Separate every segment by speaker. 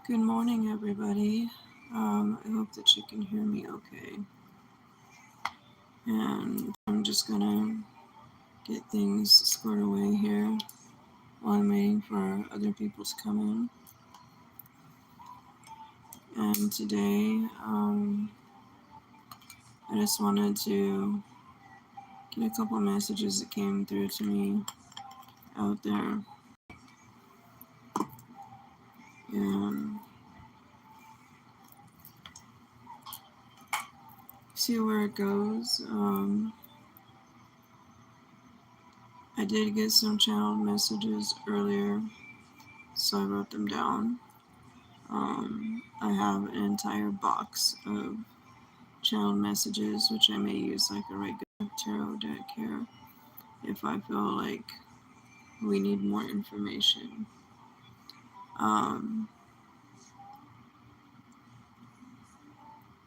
Speaker 1: Good morning, everybody. I hope that you can hear me okay. And I'm just gonna get things squared away here while I'm waiting for other people to come in. And today, I just wanted to get a couple messages that came through to me out there and see where it goes. I did get some channeled messages earlier, so I wrote them down. I have an entire box of channeled messages, which I may use like a regular tarot deck here if I feel like we need more information. Um,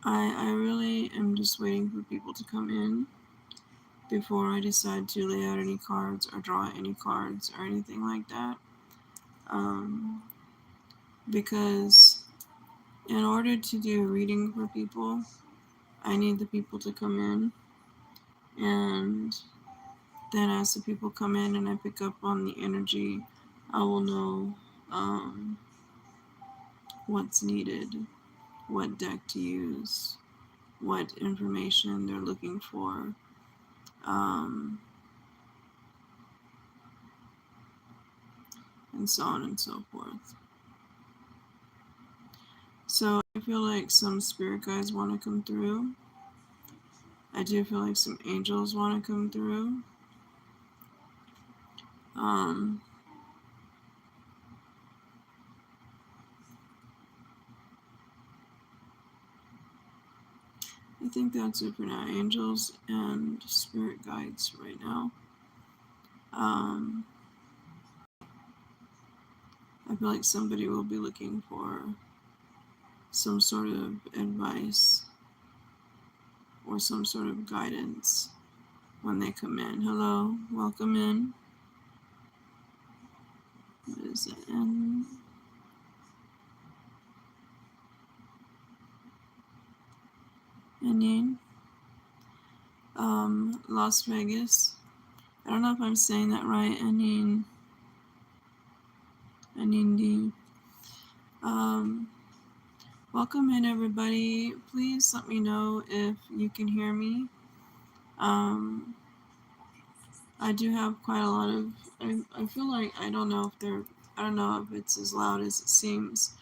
Speaker 1: I really am just waiting for people to come in before I decide to lay out any cards or draw any cards or anything like that. Because in order to do a reading for people, I need the people to come in, and then as the people come in and I pick up on the energy, I will know what's needed, what deck to use, what information they're looking for. And so on and so forth. So I feel like some spirit guides want to come through. I do feel like some angels want to come through. I think that's it for now. Angels and spirit guides right now. I feel like somebody will be looking for some sort of advice or some sort of guidance when they come in. Hello, welcome in. What is it? Ending. Las Vegas. I don't know if I'm saying that right. Ending. Welcome in, everybody. Please let me know if you can hear me. I do have quite a lot of. I feel like I don't know if it's as loud as it seems,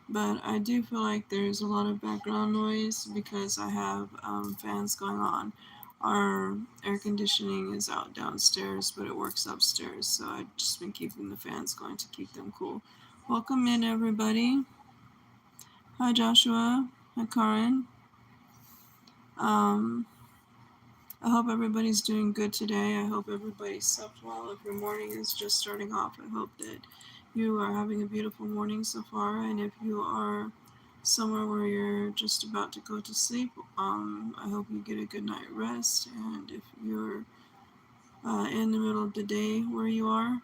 Speaker 1: but I do feel like there's a lot of background noise because I have fans going on. Our air conditioning is out downstairs, but it works upstairs, so I've just been keeping the fans going to keep them cool. Welcome in, everybody. Hi, Joshua. Hi, Karen. I hope everybody's doing good today. I hope everybody slept well. If your morning is just starting off, I hope that you are having a beautiful morning so far. And if you are somewhere where you're just about to go to sleep, I hope you get a good night rest. And if you're in the middle of the day where you are,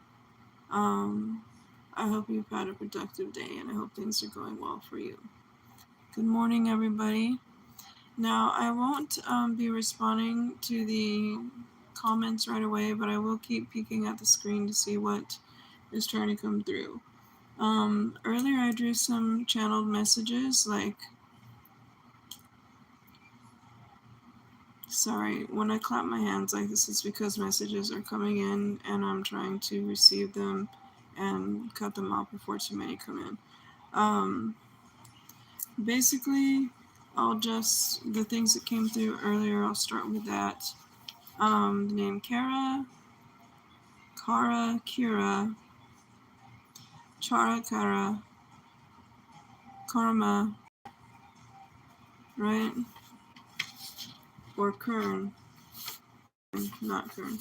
Speaker 1: I hope you've had a productive day, and I hope things are going well for you. Good morning, everybody. Now, I won't be responding to the comments right away, but I will keep peeking at the screen to see what is trying to come through. Earlier, I drew some channeled messages like, sorry, when I clap my hands like this, it's because messages are coming in and I'm trying to receive them and cut them off before too many come in. Basically, the things that came through earlier, I'll start with that. The name Kara, Kira, Chara, Kara, Karma, right? Or Kern, not Kern.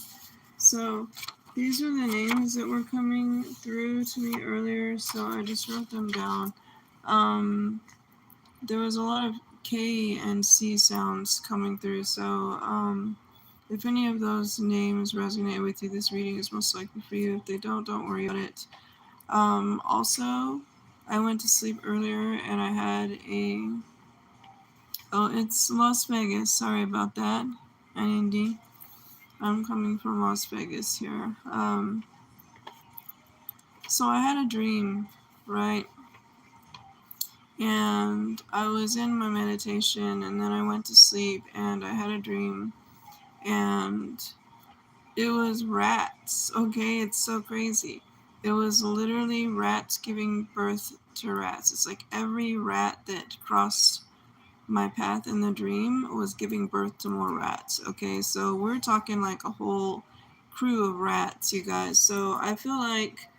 Speaker 1: So these are the names that were coming through to me earlier, so I just wrote them down. There was a lot of K and C sounds coming through, so if any of those names resonate with you, this reading is most likely for you. If they don't worry about it. Also, I went to sleep earlier and I had a. Oh, it's Las Vegas. Sorry about that. Indy. I'm coming from Las Vegas here. So I had a dream, right? And I was in my meditation and then I went to sleep and I had a dream and it was rats. Okay, it's so crazy. It was literally rats giving birth to rats. It's like every rat that crossed my path in the dream was giving birth to more rats. Okay, so we're talking like a whole crew of rats, you guys. So I feel like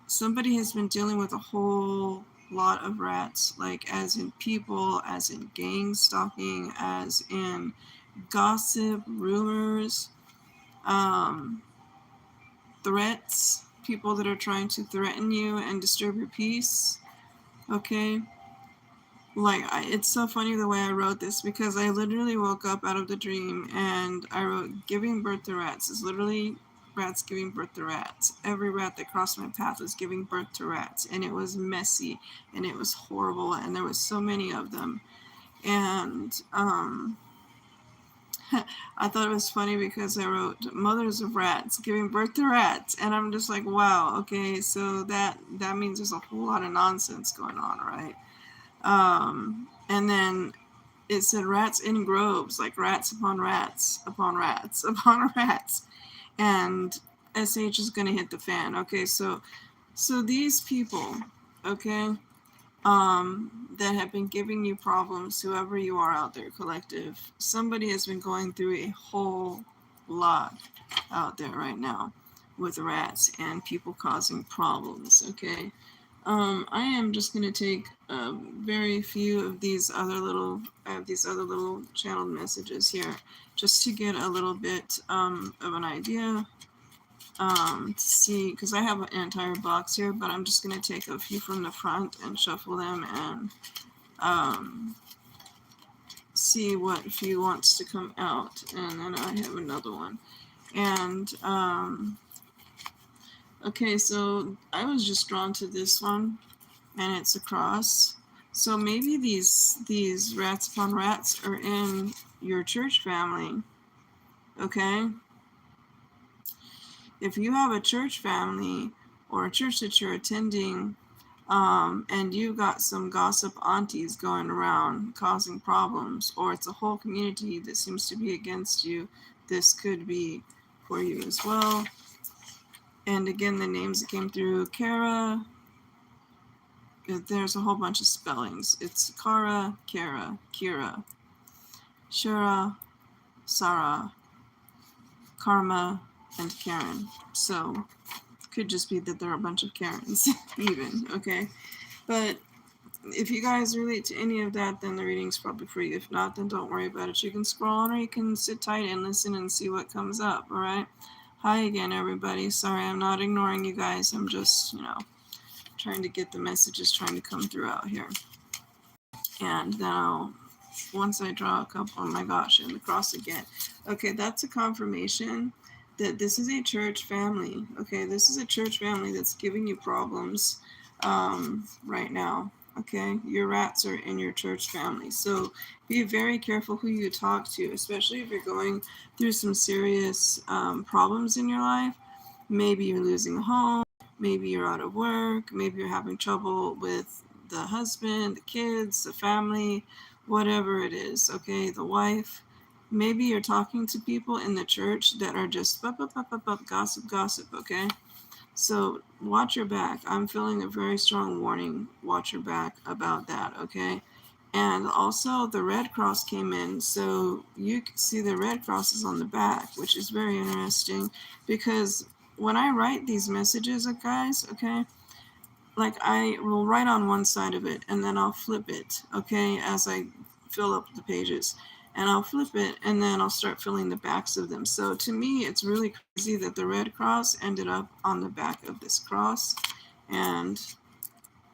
Speaker 1: somebody has been dealing with a whole lot of rats, like as in people, as in gang stalking, as in gossip, rumors, um, threats, people that are trying to threaten you and disturb your peace. Okay, it's so funny the way I wrote this because I literally woke up out of the dream and I wrote giving birth to rats. It's literally rats giving birth to rats. Every rat that crossed my path was giving birth to rats, and it was messy and it was horrible and there was so many of them. And I thought it was funny because I wrote mothers of rats giving birth to rats, and I'm just like, wow, okay, so that means there's a whole lot of nonsense going on, right? And then it said rats in groves, like rats upon rats upon rats upon rats, and SH is gonna hit the fan. Okay, so these people, okay, that have been giving you problems, whoever you are out there, collective, somebody has been going through a whole lot out there right now with rats and people causing problems. Okay, I am just going to take very few of these other little channeled messages here, just to get a little bit of an idea to see, because I have an entire box here, but I'm just going to take a few from the front and shuffle them and um, see what few wants to come out, and then I have another one. And okay, so I was just drawn to this one, and it's a cross. So maybe these rats upon rats are in your church family. Okay? If you have a church family or a church that you're attending, and you've got some gossip aunties going around causing problems, or it's a whole community that seems to be against you, this could be for you as well. And again, the names that came through, Kara, there's a whole bunch of spellings. It's Kara, Kara, Kira, Shara, Sarah, Karma, and Karen. So could just be that there are a bunch of Karens, even, okay? But if you guys relate to any of that, then the reading's probably for you. If not, then don't worry about it. You can scroll on or you can sit tight and listen and see what comes up, all right? Hi again, everybody. Sorry, I'm not ignoring you guys. I'm just, trying to get the messages trying to come through out here. And then once I draw a couple, oh my gosh, and the cross again. Okay, that's a confirmation that this is a church family. Okay, this is a church family that's giving you problems right now. Okay, your rats are in your church family. So be very careful who you talk to, especially if you're going through some serious problems in your life. Maybe you're losing a home, maybe you're out of work, maybe you're having trouble with the husband, the kids, the family, whatever it is, okay, the wife. Maybe you're talking to people in the church that are just gossip, okay? So watch your back. I'm feeling a very strong warning. Watch your back about that, okay? And also the Red Cross came in, so you can see the Red Cross is on the back, which is very interesting because when I write these messages, guys, okay, like I will write on one side of it and then I'll flip it, okay, as I fill up the pages. And I'll flip it and then I'll start filling the backs of them. So to me, it's really crazy that the Red Cross ended up on the back of this cross. And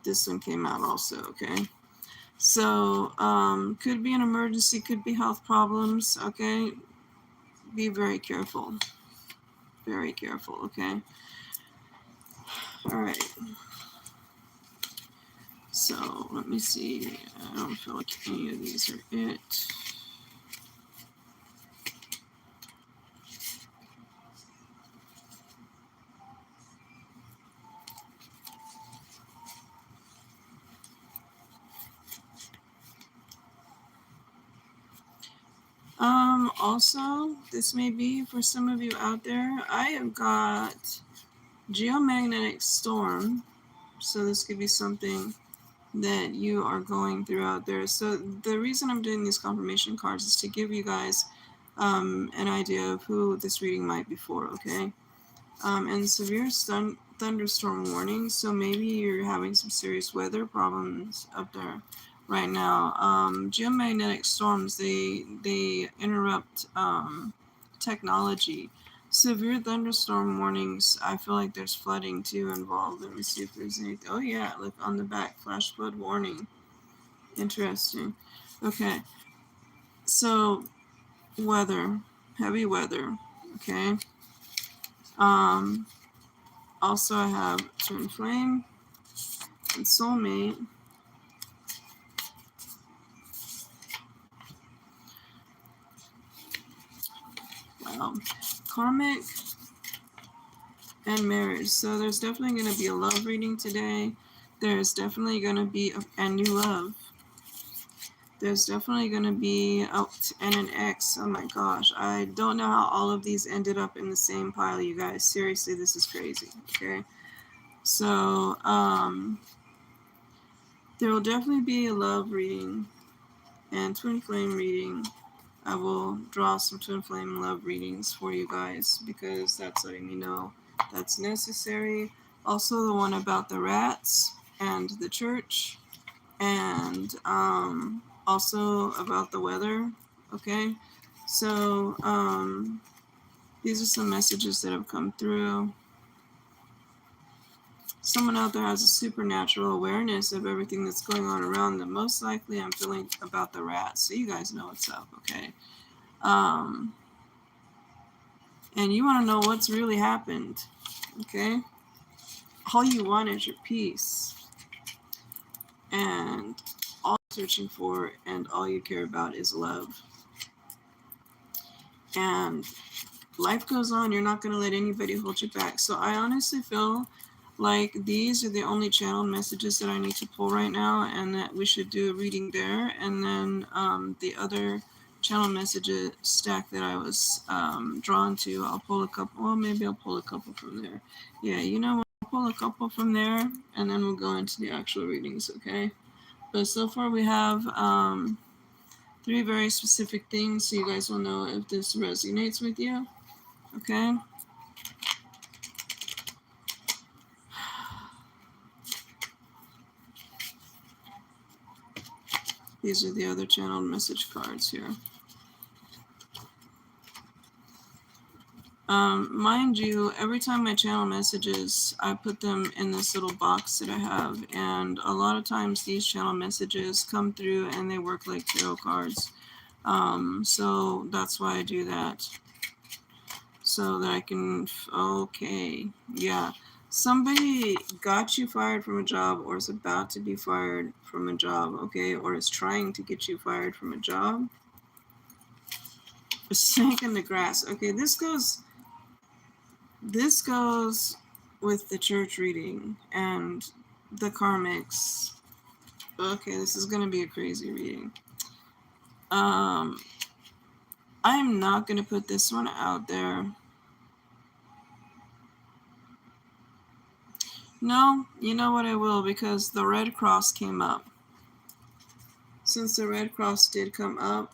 Speaker 1: this one came out also, okay? So could be an emergency, could be health problems, okay? Be very careful. Very careful, okay? All right. So let me see. I don't feel like any of these are it. Also, this may be for some of you out there. I have got geomagnetic storm. So this could be something that you are going through out there. So the reason I'm doing these confirmation cards is to give you guys an idea of who this reading might be for, okay? And severe thunderstorm warning. So maybe you're having some serious weather problems up there right now. Geomagnetic storms, they interrupt technology. Severe thunderstorm warnings. I feel like there's flooding too involved. Let me see if there's anything. Oh yeah, look on the back, flash flood warning. Interesting. Okay, so weather, heavy weather. Okay. Also I have twin flame and soulmate. Wow, karmic and marriage. So there's definitely going to be a love reading today. There's definitely going to be a new love. There's definitely going to be and an ex. Oh my gosh, I don't know how all of these ended up in the same pile, you guys. Seriously, this is crazy. Okay, so there will definitely be a love reading and twin flame reading. I will draw some twin flame love readings for you guys because that's letting me know that's necessary. Also, the one about the rats and the church, and also about the weather. Okay, so these are some messages that have come through. Someone out there has a supernatural awareness of everything that's going on around them. Most likely, I'm feeling about the rats, so you guys know what's up. Okay. And you want to know what's really happened, okay? All you want is your peace, and all you're searching for and all you care about is love. And life goes on. You're not going to let anybody hold you back. So I honestly feel like these are the only channel messages that I need to pull right now, and that we should do a reading there. And then the other channel messages stack that I was drawn to, I'll pull a couple. Well, maybe I'll pull a couple from there. Yeah, you know what? I'll pull a couple from there, and then we'll go into the actual readings, okay? But so far we have 3 very specific things, so you guys will know if this resonates with you, okay? These are the other channeled message cards here. Mind you, every time I channel messages, I put them in this little box that I have, and a lot of times these channel messages come through and they work like tarot cards. So that's why I do that. So that I can, okay, yeah. Somebody got you fired from a job or is about to be fired from a job, okay, or is trying to get you fired from a job. A snake in the grass. Okay, this goes with the church reading and the karmics. Okay, this is going to be a crazy reading. I'm not going to put this one out there. No, you know what, I will, because the Red Cross came up. Since the Red Cross did come up,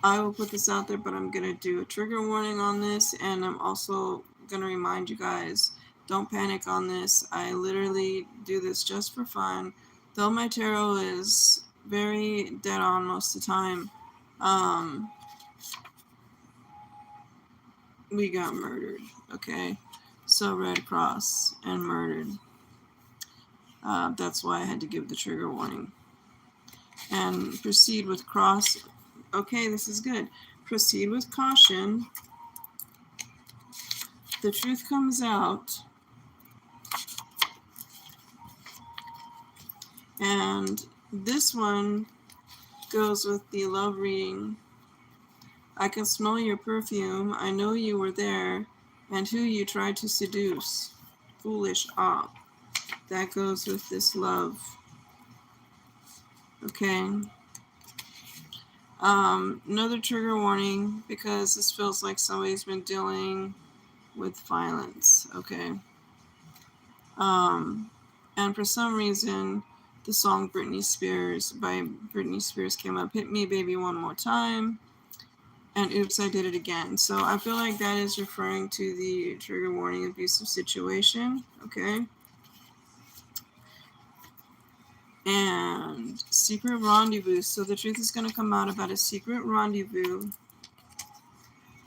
Speaker 1: I will put this out there, but I'm going to do a trigger warning on this, and I'm also going to remind you guys, don't panic on this. I literally do this just for fun. Though my tarot is very dead on most of the time, we got murdered, okay? So Red Cross and murdered. That's why I had to give the trigger warning. And proceed with cross. Okay, this is good. Proceed with caution. The truth comes out. And this one goes with the love reading. I can smell your perfume. I know you were there, and who you tried to seduce. Foolish op. That goes with this love. Okay. Another trigger warning, because this feels like somebody's been dealing with violence. Okay. And for some reason, the song Britney Spears by Britney Spears came up. Hit me, baby, one more time. And oops, I did it again. So I feel like that is referring to the trigger warning abusive situation. Okay. And secret rendezvous. So the truth is going to come out about a secret rendezvous,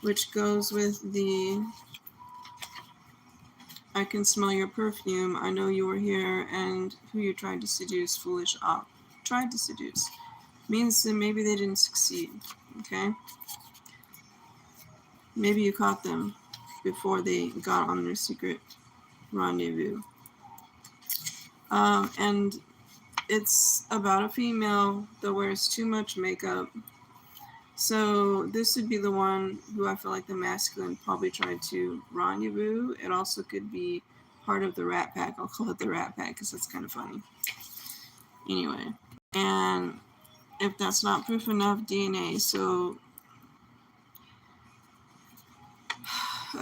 Speaker 1: which goes with the I can smell your perfume. I know you were here, and who you tried to seduce. Foolish op. Tried to seduce means that maybe they didn't succeed. Okay. Maybe you caught them before they got on their secret rendezvous. And it's about a female that wears too much makeup. So this would be the one who I feel like the masculine probably tried to rendezvous. It also could be part of the Rat Pack. I'll call it the Rat Pack because that's kind of funny. Anyway, and if that's not proof enough, DNA. So,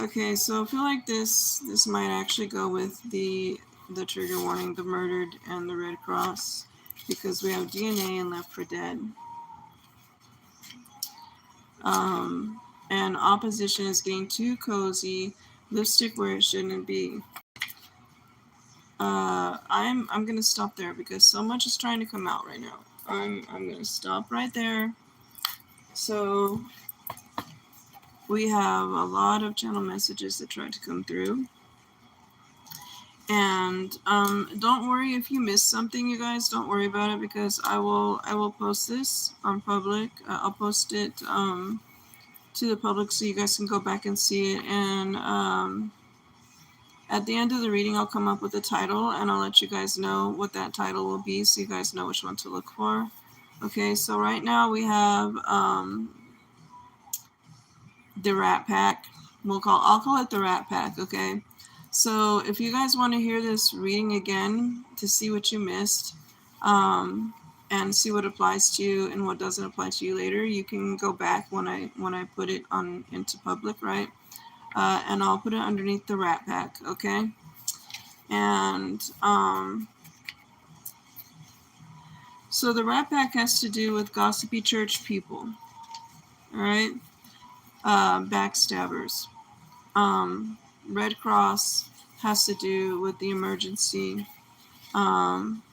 Speaker 1: okay, so I feel like this might actually go with the trigger warning, the murdered, and the Red Cross, because we have DNA and Left for Dead. And opposition is getting too cozy, lipstick where it shouldn't be. I'm gonna stop there because so much is trying to come out right now. I'm gonna stop right there. So we have a lot of channel messages that try to come through. And don't worry if you miss something, you guys. Don't worry about it, because I will post this on public. I'll post it to the public so you guys can go back and see it. And at the end of the reading, I'll come up with a title, and I'll let you guys know what that title will be, so you guys know which one to look for. Okay, so right now we have the Rat Pack. I'll call it the Rat Pack. Okay. So if you guys want to hear this reading again to see what you missed, and see what applies to you and what doesn't apply to you later, you can go back when I put it on into public, right? And I'll put it underneath the Rat Pack, okay? And so the Rat Pack has to do with gossipy church people, all right? Backstabbers. Red Cross has to do with the emergency. I'm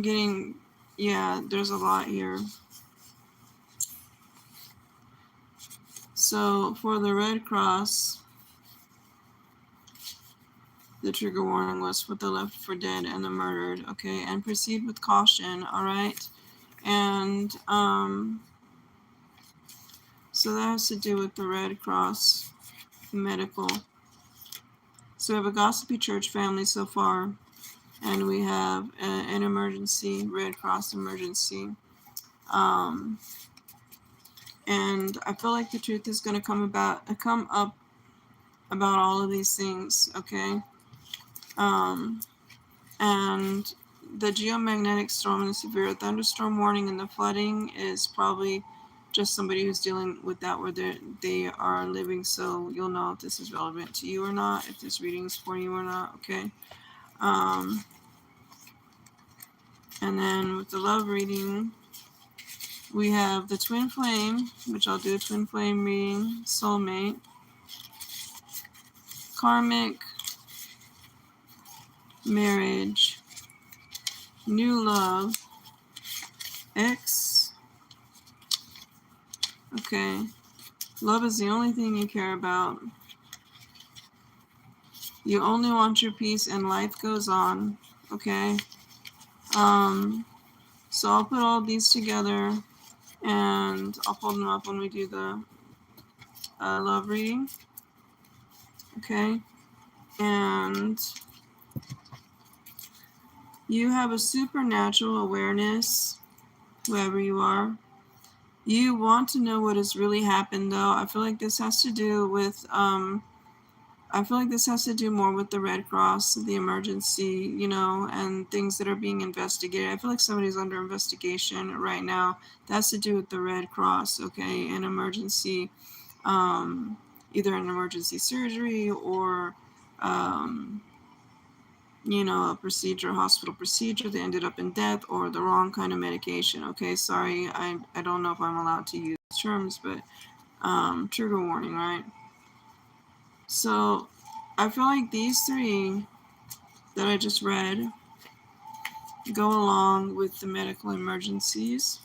Speaker 1: getting, yeah, there's a lot here. So for the Red Cross, the trigger warning was for the Left for Dead and the murdered, okay? And proceed with caution, all right? And so that has to do with the Red Cross medical. So we have a gossipy church family so far, and we have an emergency, Red Cross emergency. And I feel like the truth is going to come up about all of these things, okay? And the geomagnetic storm and the severe thunderstorm warning and the flooding is probably just somebody who's dealing with that where they are living, so you'll know if this is relevant to you or not, if this reading is for you or not, okay? And then with the love reading, we have the twin flame, which I'll do a twin flame reading, soulmate, karmic, marriage, new love, ex. Okay. Love is the only thing you care about. You only want your peace and life goes on. Okay. So I'll put all these together and I'll hold them up when we do the love reading. Okay. And You have a supernatural awareness, whoever you are. You want to know what has really happened, though. I feel like this has to do with, I feel like this has to do more with the Red Cross, the emergency, you know, and things that are being investigated. I feel like somebody's under investigation right now. That has to do with the Red Cross, okay, an emergency, either an emergency surgery or, um, you know, a procedure, hospital procedure that ended up in death or the wrong kind of medication. Okay, sorry, I don't know if I'm allowed to use terms, but trigger warning, right? So I feel like these three that I just read go along with the medical emergencies.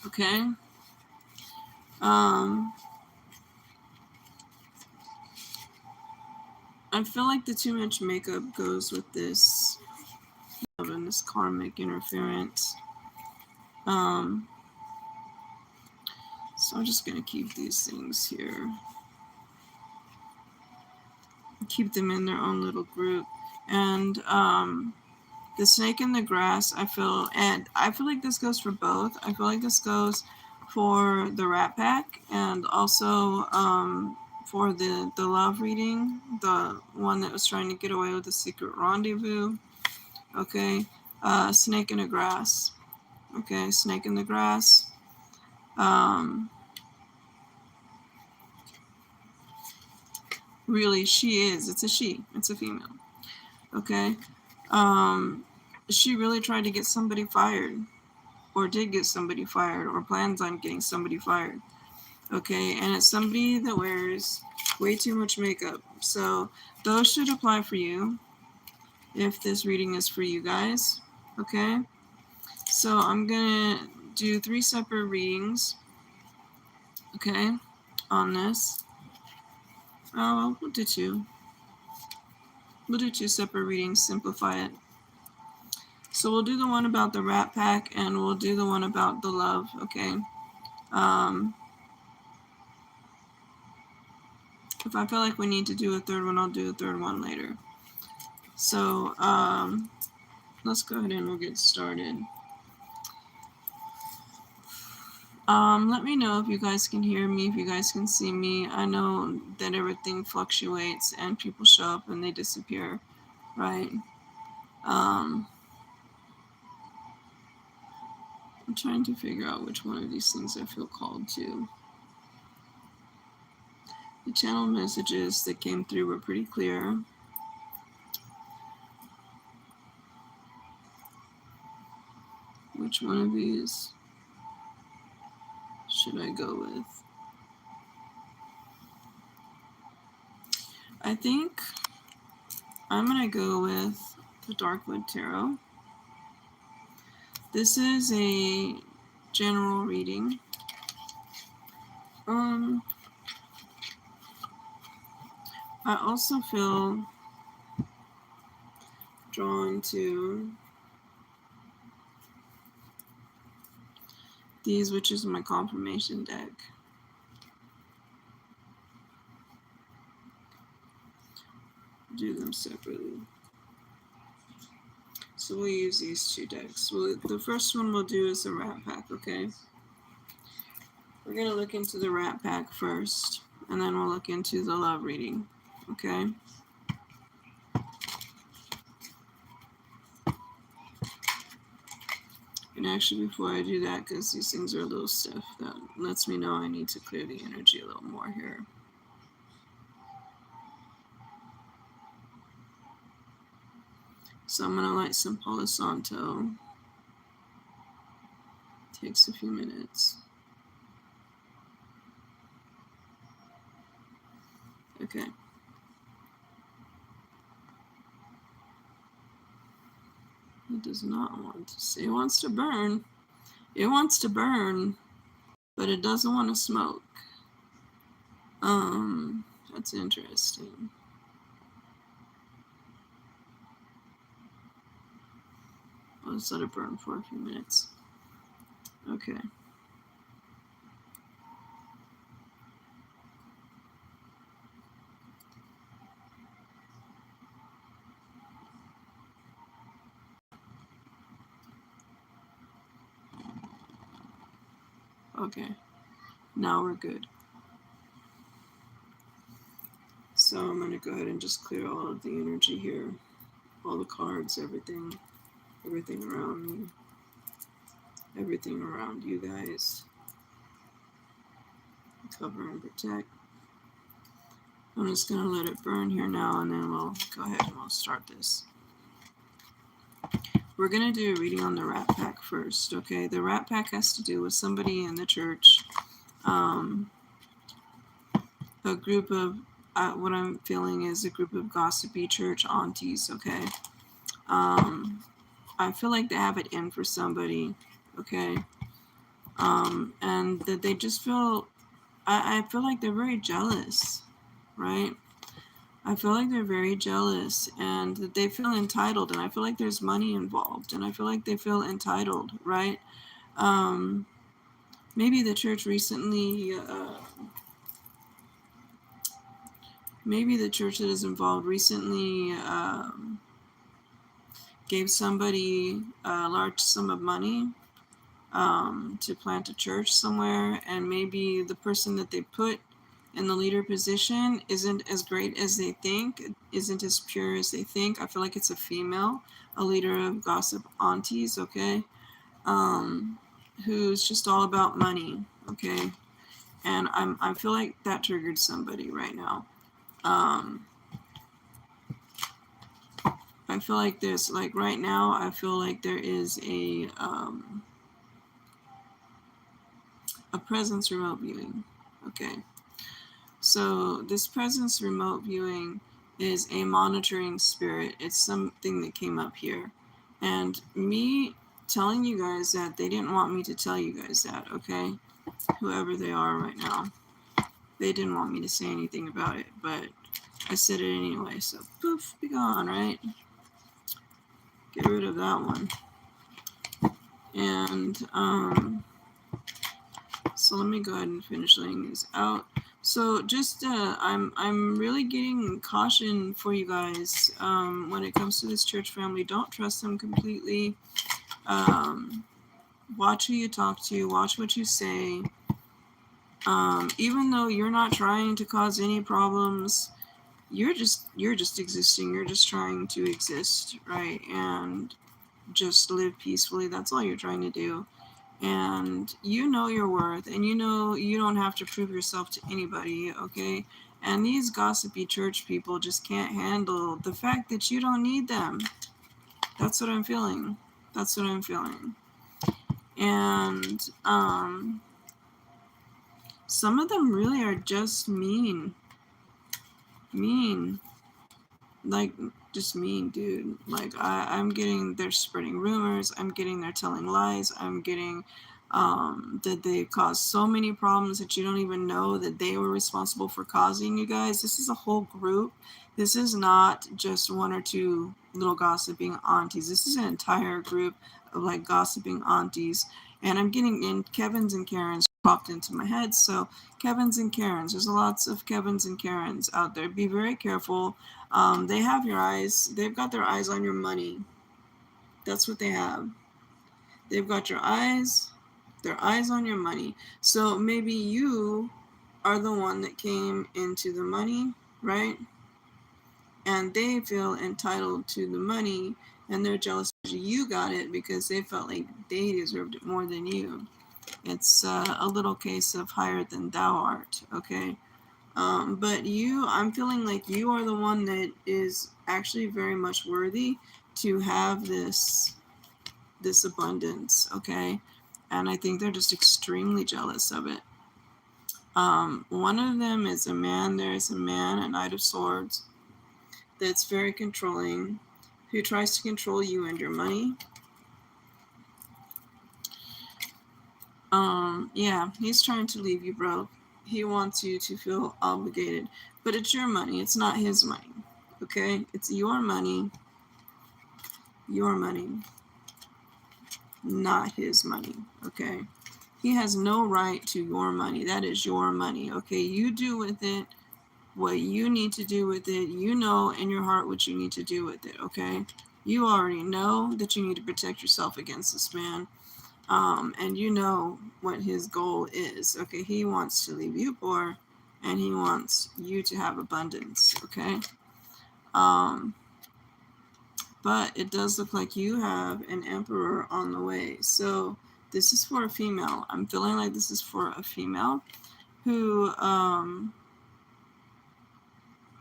Speaker 1: Okay. Um, I feel like the too much makeup goes with this and this karmic interference. Um, so I'm just gonna keep these things here. Keep them in their own little group. And the snake in the grass, I feel like this goes for both. I feel like this goes for the Rat Pack and also for the love reading, the one that was trying to get away with the secret rendezvous. Okay, snake in the grass. Okay, snake in the grass. Really, she is. It's a she. It's a female. Okay. She really tried to get somebody fired, or did get somebody fired, or plans on getting somebody fired. Okay, and it's somebody that wears way too much makeup. So those should apply for you if this reading is for you guys. Okay, so I'm gonna do 3 separate readings. Okay, on this. Oh, we'll do 2. We'll do 2 separate readings, simplify it. So we'll do the one about the Rat Pack and we'll do the one about the love, okay? If I feel like we need to do a third one, I'll do a third one later. So let's go ahead and we'll get started. Let me know if you guys can hear me, if you guys can see me. I know that everything fluctuates and people show up and they disappear, right? I'm trying to figure out which one of these things I feel called to. The channel messages that came through were pretty clear. Which one of these should I go with? I think I'm going to go with the Darkwood Tarot. This is a general reading. I also feel drawn to these, which is my confirmation deck. Do them separately. So we'll use these 2 decks. The first one we'll do is the Rat Pack, okay? We're going to look into the Rat Pack first, and then we'll look into the love reading, okay? And actually, before I do that, because these things are a little stiff, that lets me know I need to clear the energy a little more here. So I'm going to light some Palo Santo. Takes a few minutes. Okay. It does not want to see. It wants to burn. It wants to burn, but it doesn't want to smoke. That's interesting. I'll just let it burn for a few minutes. Okay. Okay, now we're good. So I'm going to go ahead and just clear all of the energy here. All the cards, everything around me. Everything around you guys. Cover and protect. I'm just going to let it burn here now, and then we'll go ahead and we'll start this. We're going to do a reading on the Rat Pack first, okay? The Rat Pack has to do with somebody in the church, a group of, what I'm feeling is a group of gossipy church aunties, okay? I feel like they have it in for somebody, okay? And that they just feel, I feel like they're very jealous, right? I feel like they're very jealous and that they feel entitled, and I feel like there's money involved, and I feel like they feel entitled, right? Maybe the church recently, maybe the church that is involved recently gave somebody a large sum of money to plant a church somewhere, and maybe the person that they put in the leader position isn't as great as they think, isn't as pure as they think. I feel like it's a female, a leader of gossip aunties, okay, who's just all about money, okay, and I feel like that triggered somebody right now. I feel like there's, like, right now, I feel like there is a presence remote viewing, okay. So this presence remote viewing is a monitoring spirit. It's something that came up here. And me telling you guys that, they didn't want me to tell you guys that, okay? Whoever they are right now. They didn't want me to say anything about it, but I said it anyway. So poof, be gone, right? Get rid of that one. And so let me go ahead and finish laying these out. So just I'm really getting caution for you guys when it comes to this church family. Don't trust them completely. Watch who you talk to. Watch what you say. Even though you're not trying to cause any problems, you're just existing. You're just trying to exist, right? And just live peacefully. That's all you're trying to do. And you know your worth, and you know you don't have to prove yourself to anybody, okay? And these gossipy church people just can't handle the fact that you don't need them. That's what I'm feeling. That's what I'm feeling. And some of them really are just mean. Like, just mean, dude. Like, I'm getting they're spreading rumors. I'm getting they're telling lies. I'm getting that they caused so many problems that you don't even know that they were responsible for causing, you guys. This is a whole group. This is not just one or two little gossiping aunties. This is an entire group of, like, gossiping aunties. And I'm getting in Kevin's and Karen's popped into my head. So Kevin's and Karen's. There's lots of Kevin's and Karen's out there. Be very careful. They have your eyes. They've got their eyes on your money. That's what they have. They've got your eyes. Their eyes on your money. So maybe you are the one that came into the money, right? And they feel entitled to the money, and they're jealous you got it because they felt like they deserved it more than you. It's a little case of higher than thou art, okay? But you, I'm feeling like you are the one that is actually very much worthy to have this abundance, okay? And I think they're just extremely jealous of it. One of them is a man. There's a man, a Knight of Swords, that's very controlling, who tries to control you and your money. Yeah, he's trying to leave you broke. He wants you to feel obligated, but it's your money. It's not his money, okay? It's your money, not his money, okay? He has no right to your money. That is your money, okay? You do with it what you need to do with it. You know in your heart what you need to do with it, okay? You already know that you need to protect yourself against this man. And you know what his goal is. Okay, he wants to leave you poor, and he wants you to have abundance. Okay, um, but it does look like you have an emperor on the way. So this is for a female. I'm feeling like this is for a female who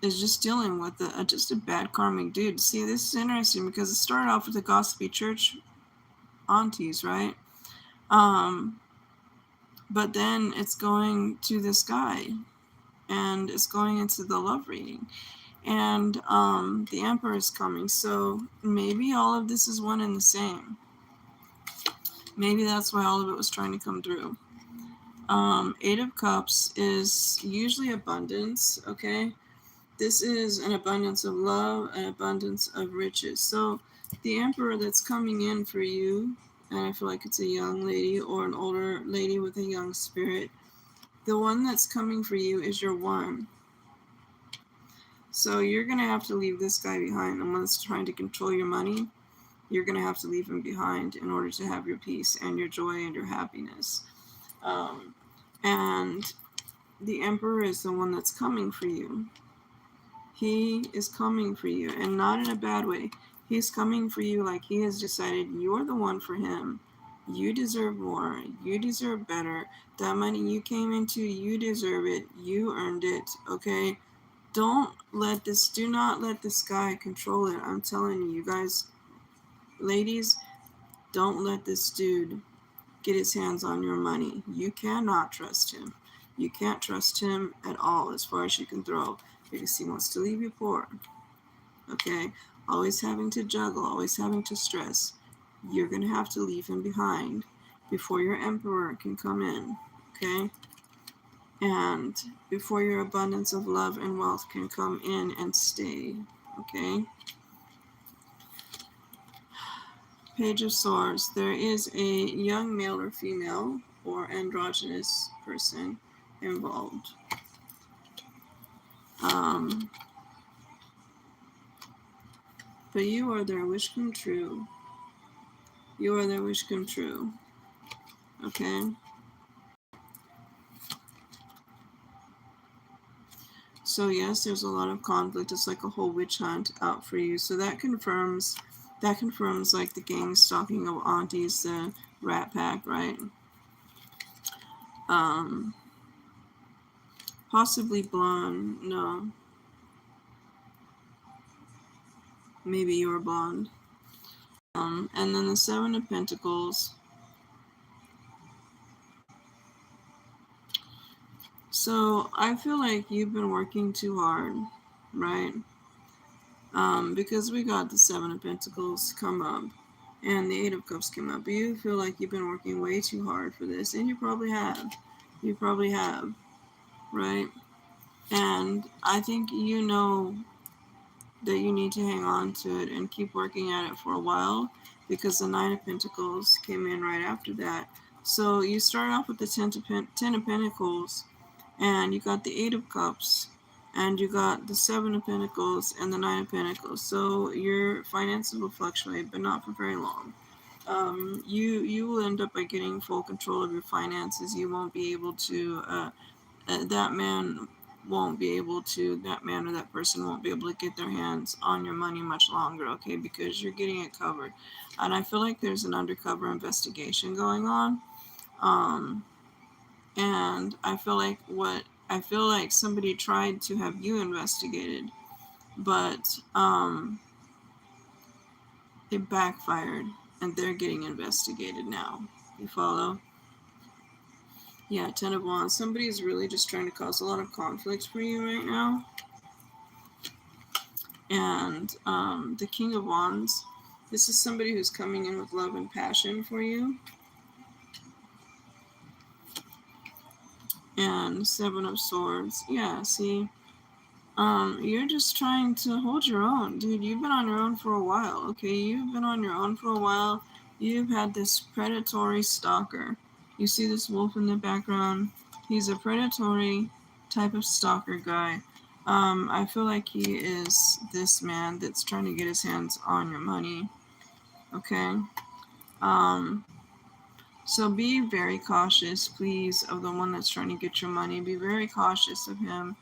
Speaker 1: is just dealing with just a bad karmic dude. See, this is interesting because it started off with the gossipy church aunties, right? Um, but then it's going to this guy, and it's going into the love reading, and the emperor is coming. So maybe all of this is one and the same. Maybe that's why all of it was trying to come through. Eight of Cups is usually abundance, okay? This is an abundance of love, an abundance of riches. So the emperor that's coming in for you, and I feel like it's a young lady or an older lady with a young spirit, the one that's coming for you is your one. So you're going to have to leave this guy behind. The one that's trying to control your money, you're going to have to leave him behind in order to have your peace and your joy and your happiness. And the emperor is the one that's coming for you. He is coming for you, and not in a bad way. He's coming for you like he has decided you're the one for him. You deserve more. You deserve better. That money you came into, you deserve it. You earned it, okay? Do not let this guy control it. I'm telling you guys, ladies, don't let this dude get his hands on your money. You cannot trust him. You can't trust him at all as far as you can throw, because he wants to leave you poor. Okay? Always having to juggle, always having to stress. You're going to have to leave him behind before your emperor can come in. Okay? And before your abundance of love and wealth can come in and stay. Okay? Page of Swords. There is a young male or female or androgynous person involved. But you are their wish come true. You are their wish come true. Okay? So yes, there's a lot of conflict. It's like a whole witch hunt out for you. So that confirms like the gang stalking of aunties, the Rat Pack, right? Possibly blonde. No. Maybe you're blonde. And then the Seven of Pentacles. So I feel like you've been working too hard, right? Because we got the Seven of Pentacles come up and the Eight of Cups came up. But you feel like you've been working way too hard for this, and you probably have. You probably have, right? And I think you know that you need to hang on to it and keep working at it for a while, because the Nine of Pentacles came in right after that. So you start off with the Ten of Pentacles, and you got the Eight of Cups, and you got the Seven of Pentacles and the Nine of Pentacles. So your finances will fluctuate, but not for very long. You will end up by getting full control of your finances. You won't be able to. That man or that person won't be able to get their hands on your money much longer, okay? Because you're getting it covered. And I feel like there's an undercover investigation going on. And I feel like somebody tried to have you investigated, but it backfired, and they're getting investigated now. You follow? Yeah, Ten of Wands. Somebody's really just trying to cause a lot of conflict for you right now. And the King of Wands. This is somebody who's coming in with love and passion for you. And Seven of Swords. Yeah, see? You're just trying to hold your own. Dude, you've been on your own for a while, okay? You've been on your own for a while. You've had this predatory stalker. You see this wolf in the background? He's a predatory type of stalker guy. I feel like he is this man that's trying to get his hands on your money. Okay? So be very cautious, please, of the one that's trying to get your money. Be very cautious of him.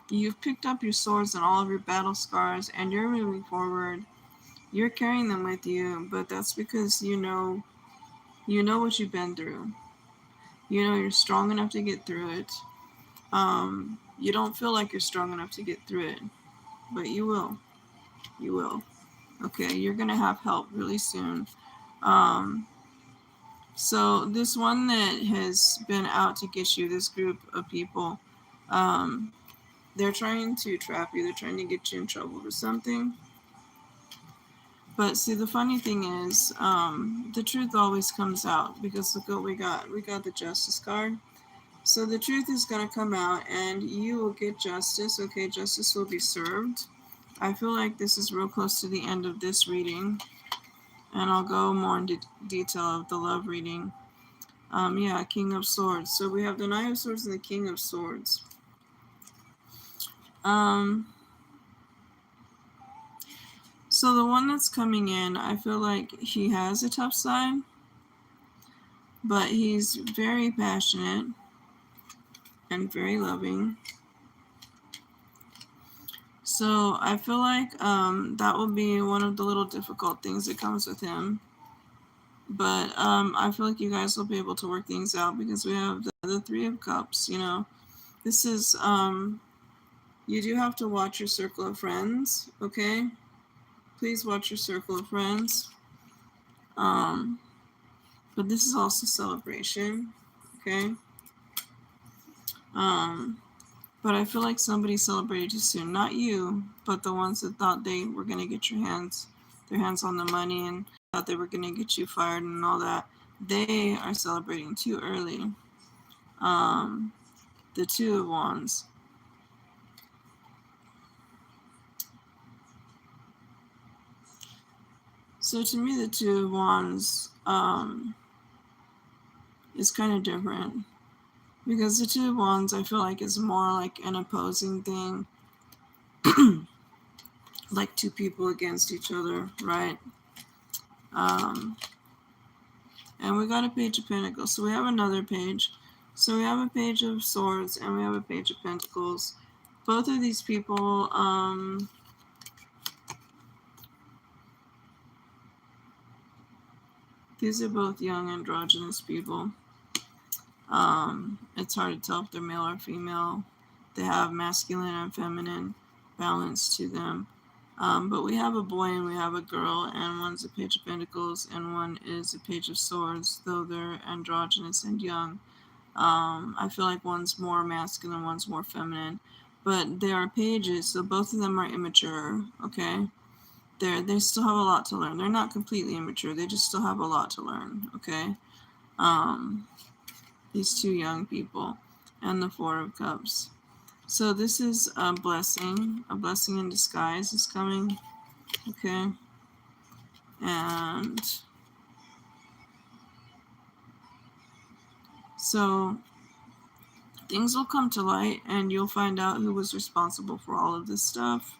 Speaker 1: You've picked up your swords and all of your battle scars, and you're moving forward. You're carrying them with you, but that's because you know what you've been through. You know you're strong enough to get through it. You don't feel like you're strong enough to get through it, but you will. You will. Okay, you're gonna have help really soon. Um, so this one that has been out to get you, this group of people, um, they're trying to trap you. They're trying to get you in trouble with something. But see, the funny thing is, the truth always comes out because look what we got. We got the justice card. So the truth is going to come out and you will get justice. Okay, justice will be served. I feel like this is real close to the end of this reading. And I'll go more into detail of the love reading. Yeah, King of Swords. So we have the Knight of Swords and the King of Swords. So the one that's coming in, I feel like he has a tough side, but he's very passionate and very loving. So I feel like that will be one of the little difficult things that comes with him. But I feel like you guys will be able to work things out because we have the Three of Cups, you know. This is, you do have to watch your circle of friends, okay? Please watch your circle of friends. But this is also celebration, okay? But I feel like somebody celebrated you soon. Not you, but the ones that thought they were going to get their hands on the money and thought they were going to get you fired and all that. They are celebrating too early. The Two of Wands. So to me, the Two of Wands is kind of different. Because the Two of Wands, I feel like, is more like an opposing thing. Like two people against each other, right? And we got a Page of Pentacles. So we have another page. So we have a Page of Swords and we have a Page of Pentacles. Both of these people, these are both young androgynous people. It's hard to tell if they're male or female. They have masculine and feminine balance to them. But we have a boy and we have a girl, and one's a Page of Pentacles and one is a Page of Swords, though they're androgynous and young. I feel like one's more masculine, one's more feminine. But they are pages, so both of them are immature, okay? They still have a lot to learn. They're not completely immature, they just still have a lot to learn, okay? These two young people, and the Four of Cups. So this is a blessing in disguise is coming, okay? And so things will come to light and you'll find out who was responsible for all of this stuff.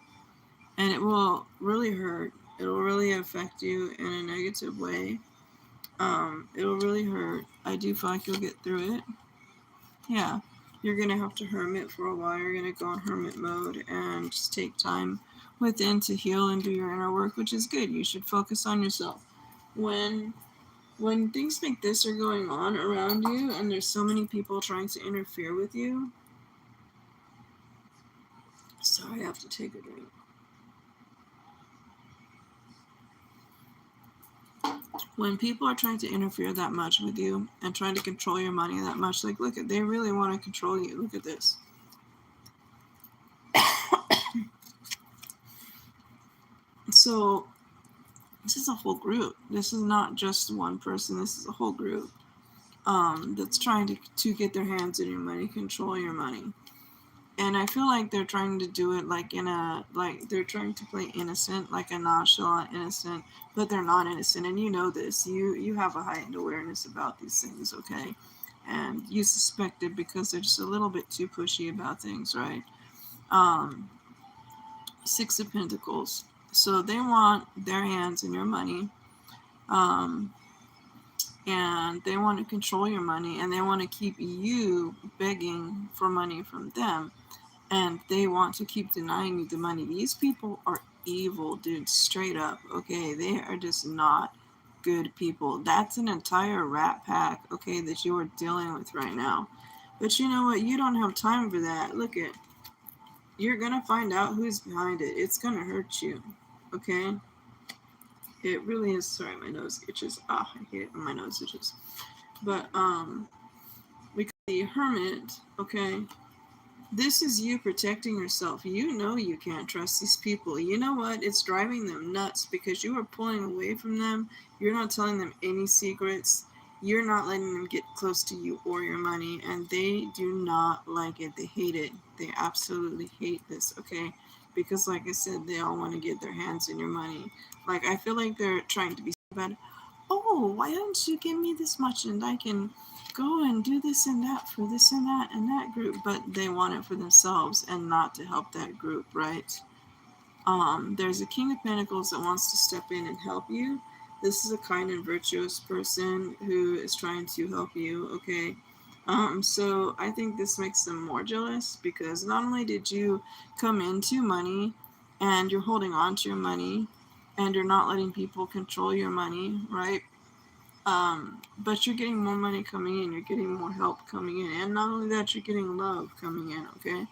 Speaker 1: And it will really hurt. It will really affect you in a negative way. It will really hurt. I do feel like you'll get through it. Yeah. You're going to have to hermit for a while. You're going to go in hermit mode and just take time within to heal and do your inner work, which is good. You should focus on yourself. When things like this are going on around you and there's so many people trying to interfere with you. Sorry, I have to take a drink. When people are trying to interfere that much with you and trying to control your money that much, like, look, they really want to control you. Look at this. So this is a whole group. This is not just one person. This is a whole group that's trying to get their hands in your money, control your money. And I feel like they're trying to do it like they're trying to play innocent, like a nonchalant innocent, but they're not innocent. And you know this. You have a heightened awareness about these things, okay? And you suspect it because they're just a little bit too pushy about things, right? Six of Pentacles. So they want their hands in your money. and they want to control your money, and they want to keep you begging for money from them, and they want to keep denying you the money. These people are evil, dude, straight up. Okay, they are just not good people. That's an entire rat pack, okay, that you are dealing with right now. But you know what? You don't have time for that. Look at, you're gonna find out who's behind it. It's gonna hurt you, okay? It really is. Sorry, my nose itches. Ah, I hate it when my nose itches. But we got the Hermit, okay? This is you protecting yourself. You know you can't trust these people. You know what? It's driving them nuts because you are pulling away from them. You're not telling them any secrets. You're not letting them get close to you or your money, and they do not like it. They hate it. They absolutely hate this, okay? Because, like I said, they all want to get their hands in your money. Like, I feel like they're trying to be bad. Oh, why don't you give me this much and I can go and do this and that for this and that group, but they want it for themselves and not to help that group, right? There's a King of Pentacles that wants to step in and help you. This is a kind and virtuous person who is trying to help you, okay? So I think this makes them more jealous because not only did you come into money and you're holding on to your money and you're not letting people control your money, right? But you're getting more money coming in, you're getting more help coming in, and not only that, you're getting love coming in, okay?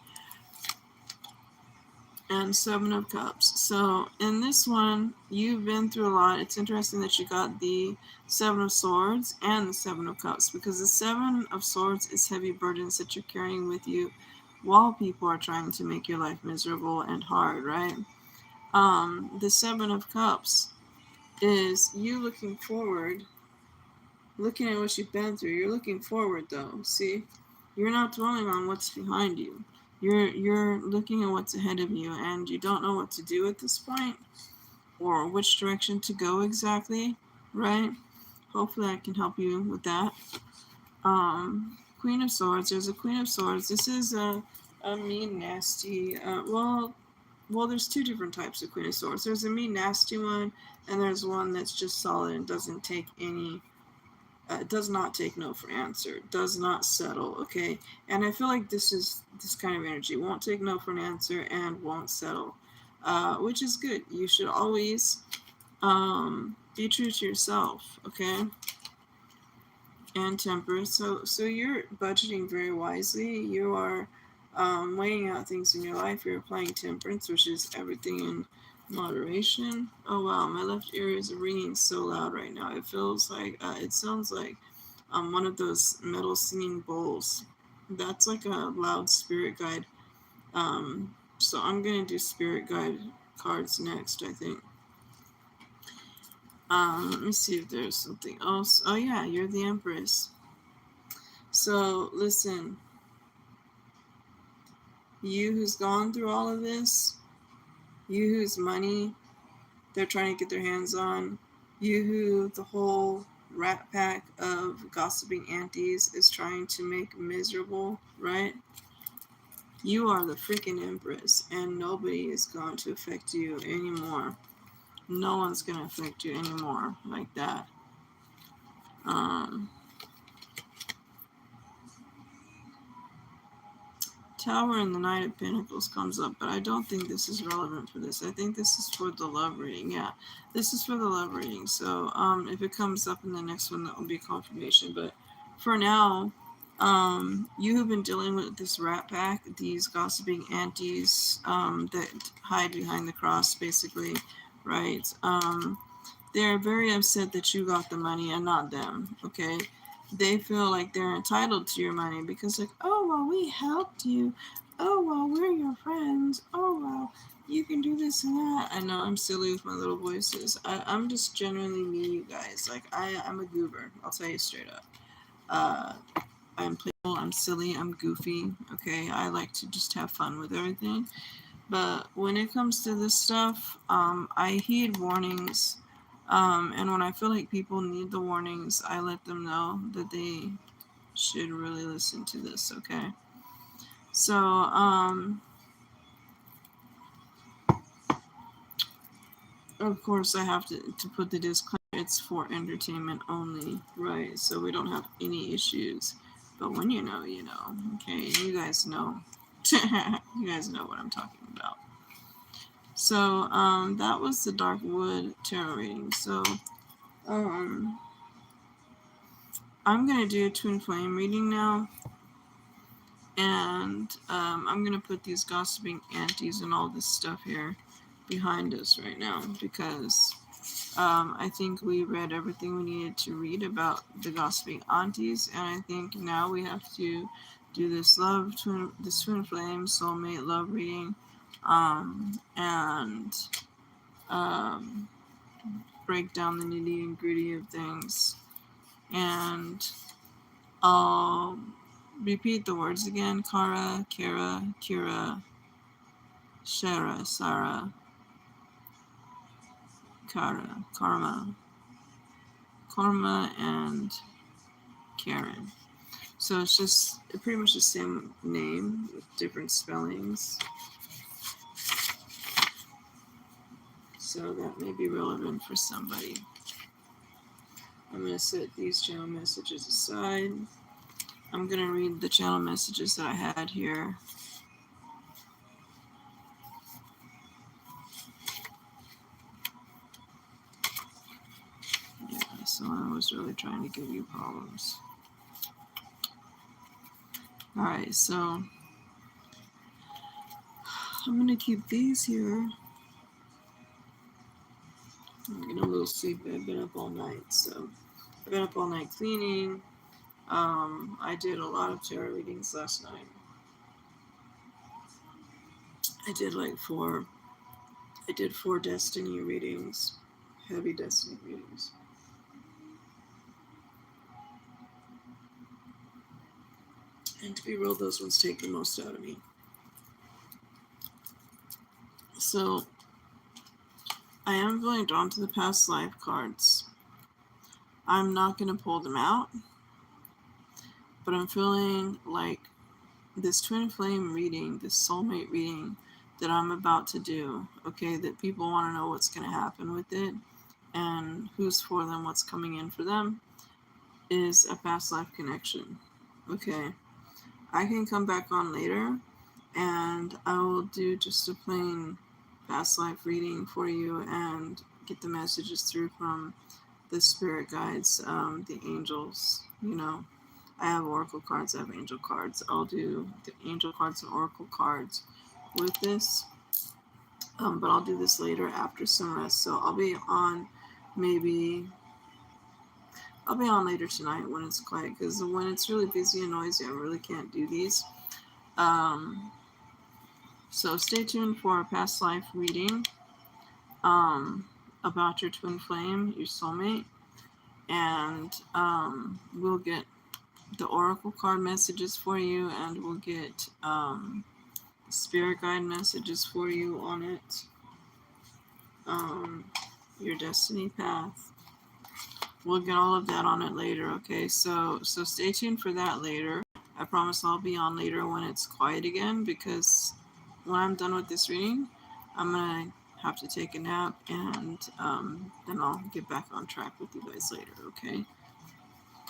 Speaker 1: And Seven of Cups. So in this one, you've been through a lot. It's interesting that you got the Seven of Swords and the Seven of Cups, because the Seven of Swords is heavy burdens that you're carrying with you while people are trying to make your life miserable and hard, right? The Seven of Cups is you looking forward, looking at what you've been through. You're looking forward, though. See, you're not dwelling on what's behind you. You're looking at what's ahead of you, and you don't know what to do at this point or which direction to go exactly, right? Hopefully I can help you with that. Queen of Swords. There's a Queen of Swords. This is a mean, nasty. Well, there's two different types of Queen of Swords. There's a mean, nasty one, and there's one that's just solid and doesn't take any. Does not take no for answer. Does not settle. Okay, and I feel like this is this kind of energy. Won't take no for an answer and won't settle, which is good. You should always be true to yourself. Okay. And Temperance. So you're budgeting very wisely. You are weighing out things in your life. You're applying temperance, which is everything in moderation. Oh wow, my left ear is ringing so loud right now. It feels like it sounds like one of those metal singing bowls. That's like a loud spirit guide. So I'm gonna do spirit guide cards next, I think. Let me see if there's something else. Oh yeah, you're the Empress. So listen, you who's gone through all of this, you whose money they're trying to get their hands on, you who the whole rat pack of gossiping aunties is trying to make miserable, right? You are the freaking Empress, and nobody is going to affect you anymore. No one's going to affect you anymore like that. Tower and the Knight of Pentacles comes up, but I don't think this is relevant for this. I think this is for the love reading. Yeah, this is for the love reading. So if it comes up in the next one, that will be confirmation. But for now, you have been dealing with this rat pack, these gossiping aunties that hide behind the cross, basically, right? They're very upset that you got the money and not them, okay? They feel like they're entitled to your money because, like, oh, well, we helped you. Oh, well, we're your friends. Oh, well, you can do this and that. I know I'm silly with my little voices. I'm just genuinely me, you guys. Like, I'm a goober. I'll tell you straight up. I'm playful, I'm silly, I'm goofy, okay? I like to just have fun with everything. But when it comes to this stuff, I heed warnings. And when I feel like people need the warnings, I let them know that they should really listen to this, okay? So, of course, I have to put the disclaimer it's for entertainment only, right? So we don't have any issues. But when you know, you know. Okay, you guys know. You guys know what I'm talking about. So that was the Dark Wood tarot reading. So um, I'm gonna do a twin flame reading now, and I'm gonna put these gossiping aunties and all this stuff here behind us right now because I think we read everything we needed to read about the gossiping aunties, and I think now we have to do this twin flame soulmate love reading, and um, break down the nitty and gritty of things. And I'll repeat the words again: Kara, Kara, Kira, Shara, Sarah, Kara, Karma, Karma, and Karen. So it's just pretty much the same name with different spellings. So that may be relevant for somebody. I'm going to set these channel messages aside. I'm going to read the channel messages that I had here. Yeah, someone was really trying to give you problems. Alright, so I'm going to keep these here. I'm getting a little sleepy. I've been up all night, so I've been up all night cleaning. I did a lot of tarot readings last night. I did four destiny readings, heavy destiny readings. And to be real, those ones take the most out of me. So I am feeling drawn to the past life cards. I'm not going to pull them out, but I'm feeling like this twin flame reading, this soulmate reading that I'm about to do, okay, that people want to know what's going to happen with it and who's for them, what's coming in for them, is a past life connection. Okay, I can come back on later and I will do just a plain past life reading for you and get the messages through from the spirit guides, the angels. You know, I have oracle cards, I have angel cards. I'll do the angel cards and oracle cards with this, but I'll do this later after some rest. So I'll be on later tonight when it's quiet, because when it's really busy and noisy, I really can't do these. So stay tuned for a past life reading about your twin flame, your soulmate, and we'll get the oracle card messages for you, and we'll get spirit guide messages for you on it, your destiny path. We'll get all of that on it later, okay? So stay tuned for that later. I promise I'll be on later when it's quiet again, because when I'm done with this reading, I'm going to have to take a nap, and then I'll get back on track with you guys later, okay?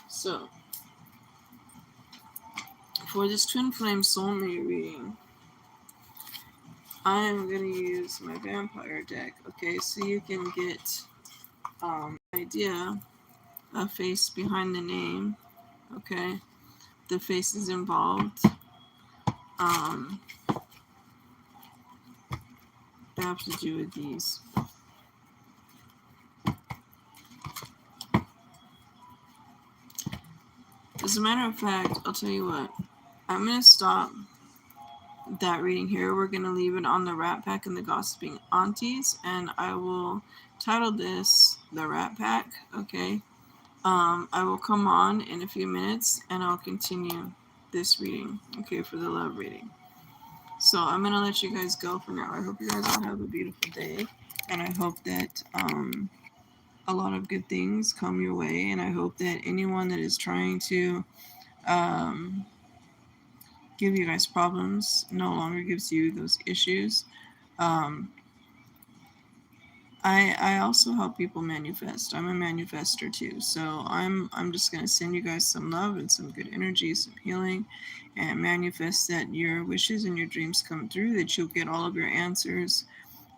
Speaker 1: So, for this twin flame soulmate reading, I am going to use my vampire deck, okay? So you can get an idea, a face behind the name, okay? The faces involved. They have to do with these. As a matter of fact, I'll tell you what. I'm going to stop that reading here. We're going to leave it on the Rat Pack and the Gossiping Aunties, and I will title this the Rat Pack, okay? I will come on in a few minutes and I'll continue this reading, okay, for the love reading. So I'm going to let you guys go for now. I hope you guys all have a beautiful day, and I hope that a lot of good things come your way, and I hope that anyone that is trying to give you guys problems no longer gives you those issues. I also help people manifest. I'm a manifester too. So I'm just gonna send you guys some love and some good energy, some healing, and manifest that your wishes and your dreams come through, that you'll get all of your answers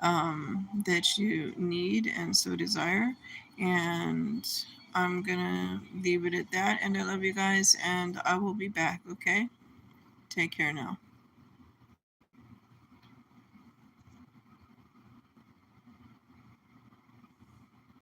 Speaker 1: that you need and so desire. And I'm gonna leave it at that. And I love you guys, and I will be back, okay? Take care now.